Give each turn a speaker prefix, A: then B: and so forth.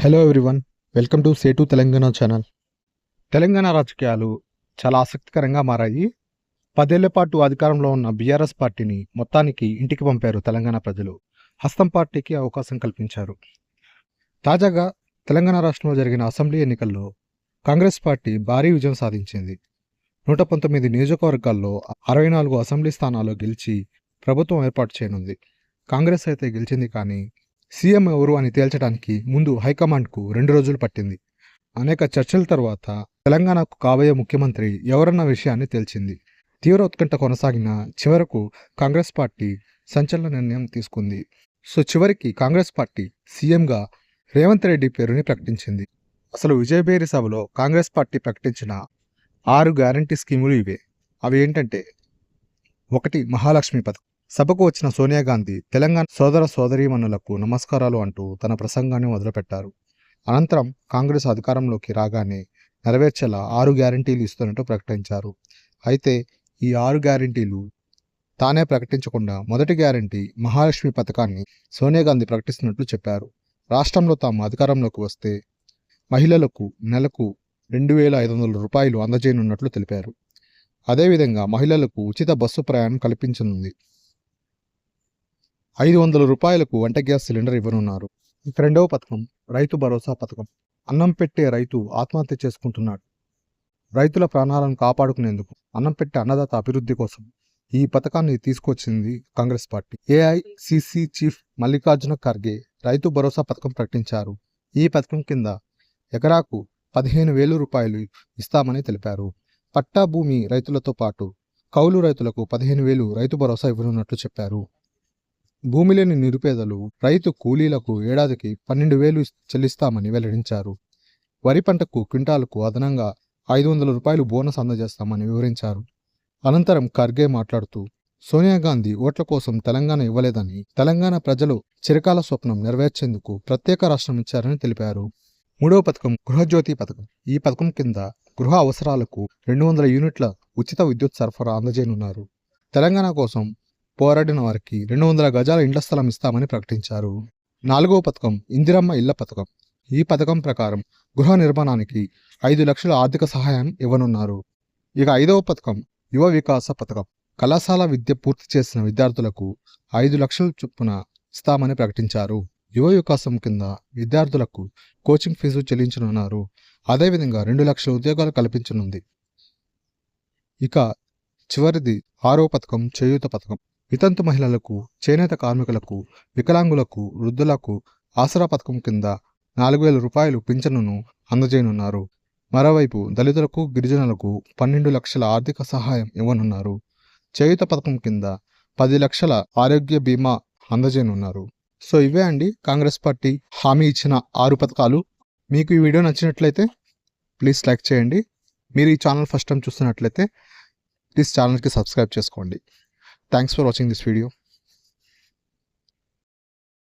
A: Hello everyone, welcome to సేటు Telangana channel. Telangana రాజకీయాలు చాలా ఆసక్తికరంగా మారాయి. 10 ఏళ్ల పాటు అధికారంలో ఉన్న బీఆర్ఎస్ పార్టీని మొత్తానికి ఇంటికి పంపారు తెలంగాణ ప్రజలు. హస్తం పార్టీకి అవకాశం కల్పించారు. తాజాగా తెలంగాణ రాష్ట్రంలో జరిగిన అసెంబ్లీ ఎన్నికల్లో కాంగ్రెస్ పార్టీ భారీ విజయం సాధించింది. 119 నియోజకవర్గాల్లో 64 అసెంబ్లీ స్థానాలు గెలిచి ప్రభుత్వం ఏర్పాటు చేయనుంది. కాంగ్రెస్ అయితే గెలిచింది, కానీ సీఎం ఎవరు అని తేల్చడానికి ముందు హైకమాండ్కు 2 రోజులు పట్టింది. అనేక చర్చల తర్వాత తెలంగాణకు కాబోయే ముఖ్యమంత్రి ఎవరన్న విషయాన్ని తేల్చింది. తీవ్ర ఉత్కంఠ కొనసాగిన చివరకు కాంగ్రెస్ పార్టీ సంచలన నిర్ణయం తీసుకుంది. చివరికి కాంగ్రెస్ పార్టీ సీఎంగా రేవంత్ రెడ్డి పేరుని ప్రకటించింది. అసలు విజయభేరి సభలో కాంగ్రెస్ పార్టీ ప్రకటించిన 6 గ్యారంటీ స్కీములు ఇవే. అవి ఏంటంటే, 1. మహాలక్ష్మి పథకం. సభకు వచ్చిన సోనియా గాంధీ తెలంగాణ సోదర సోదరీమణులకు నమస్కారాలు అంటూ తన ప్రసంగాన్ని మొదలుపెట్టారు. అనంతరం కాంగ్రెస్ అధికారంలోకి రాగానే నెరవేర్చేలా 6 గ్యారంటీలు ఇస్తున్నట్టు ప్రకటించారు. అయితే ఈ 6 గ్యారంటీలు తానే ప్రకటించకుండా మొదటి గ్యారంటీ మహాలక్ష్మి పథకాన్ని సోనియా గాంధీ ప్రకటిస్తున్నట్లు చెప్పారు. రాష్ట్రంలో తాము అధికారంలోకి వస్తే మహిళలకు నెలకు 2,500 రూపాయలు అందజేయనున్నట్లు తెలిపారు. అదేవిధంగా మహిళలకు ఉచిత బస్సు ప్రయాణం కల్పించనుంది. 500 రూపాయలకు వంట గ్యాస్ సిలిండర్ ఇవ్వనున్నారు. ఇక రెండవ పథకం రైతు భరోసా పథకం. అన్నం పెట్టే రైతు ఆత్మహత్య చేసుకుంటున్నాడు. రైతుల ప్రాణాలను కాపాడుకునేందుకు అన్నం పెట్టే అన్నదాత అభివృద్ధి కోసం ఈ పథకాన్ని తీసుకొచ్చింది Congress party. AICC chief Mallikarjuna Kharge Rythu Bharosa పథకం ప్రకటించారు. ఈ పథకం కింద ఎకరాకు 15,000 రూపాయలు ఇస్తామని తెలిపారు. పట్టా భూమి రైతులతో పాటు కౌలు రైతులకు 15,000 రైతు భరోసా ఇవ్వనున్నట్లు చెప్పారు. భూమి లేని నిరుపేదలు, రైతు కూలీలకు ఏడాదికి 12,000 చెల్లిస్తామని వెల్లడించారు. వరి పంటకు క్వింటాలకు అదనంగా 500 రూపాయలు బోనస్ అందజేస్తామని వివరించారు. అనంతరం ఖర్గే మాట్లాడుతూ, సోనియా గాంధీ ఓట్ల కోసం తెలంగాణ ఇవ్వలేదని, తెలంగాణ ప్రజలు చిరకాల స్వప్నం నెరవేర్చేందుకు ప్రత్యేక రాష్ట్రం ఇచ్చారని తెలిపారు. మూడవ పథకం గృహజ్యోతి పథకం. ఈ పథకం కింద గృహ అవసరాలకు 200 యూనిట్ల ఉచిత విద్యుత్ సరఫరా అందజేయనున్నారు. తెలంగాణ కోసం పోరాడిన వారికి 200 గజాల ఇండ్ల స్థలం ఇస్తామని ప్రకటించారు. 4వ పథకం ఇందిరమ్మ ఇళ్ల పథకం. ఈ పథకం ప్రకారం గృహ నిర్మాణానికి 5 లక్షల ఆర్థిక సహాయం ఇవ్వనున్నారు. ఇక 5వ పథకం యువ వికాస పథకం. కళాశాల విద్య పూర్తి చేసిన విద్యార్థులకు 5 లక్షల చొప్పున ఇస్తామని ప్రకటించారు. యువ వికాసం కింద విద్యార్థులకు కోచింగ్ ఫీజు చెల్లించనున్నారు. అదేవిధంగా 2 లక్షల ఉద్యోగాలు కల్పించనుంది. ఇక చివరిది 6వ పథకం చేయూత పథకం. వితంతు మహిళలకు, చేనేత కార్మికులకు, వికలాంగులకు, వృద్ధులకు ఆసరా పథకం కింద 4,000 రూపాయలు పింఛనును అందజేయనున్నారు. మరోవైపు దళితులకు, గిరిజనులకు 12 లక్షల ఆర్థిక సహాయం ఇవ్వనున్నారు. చేయూత పథకం కింద 10 లక్షల ఆరోగ్య బీమా అందజేయనున్నారు. ఇవే అండి కాంగ్రెస్ పార్టీ హామీ ఇచ్చిన 6 పథకాలు. మీకు ఈ వీడియో నచ్చినట్లయితే ప్లీజ్ లైక్ చేయండి. మీరు ఈ ఛానల్ ఫస్ట్ టైం చూస్తున్నట్లయితే ప్లీజ్ ఛానల్కి సబ్స్క్రైబ్ చేసుకోండి. Thanks for watching this video.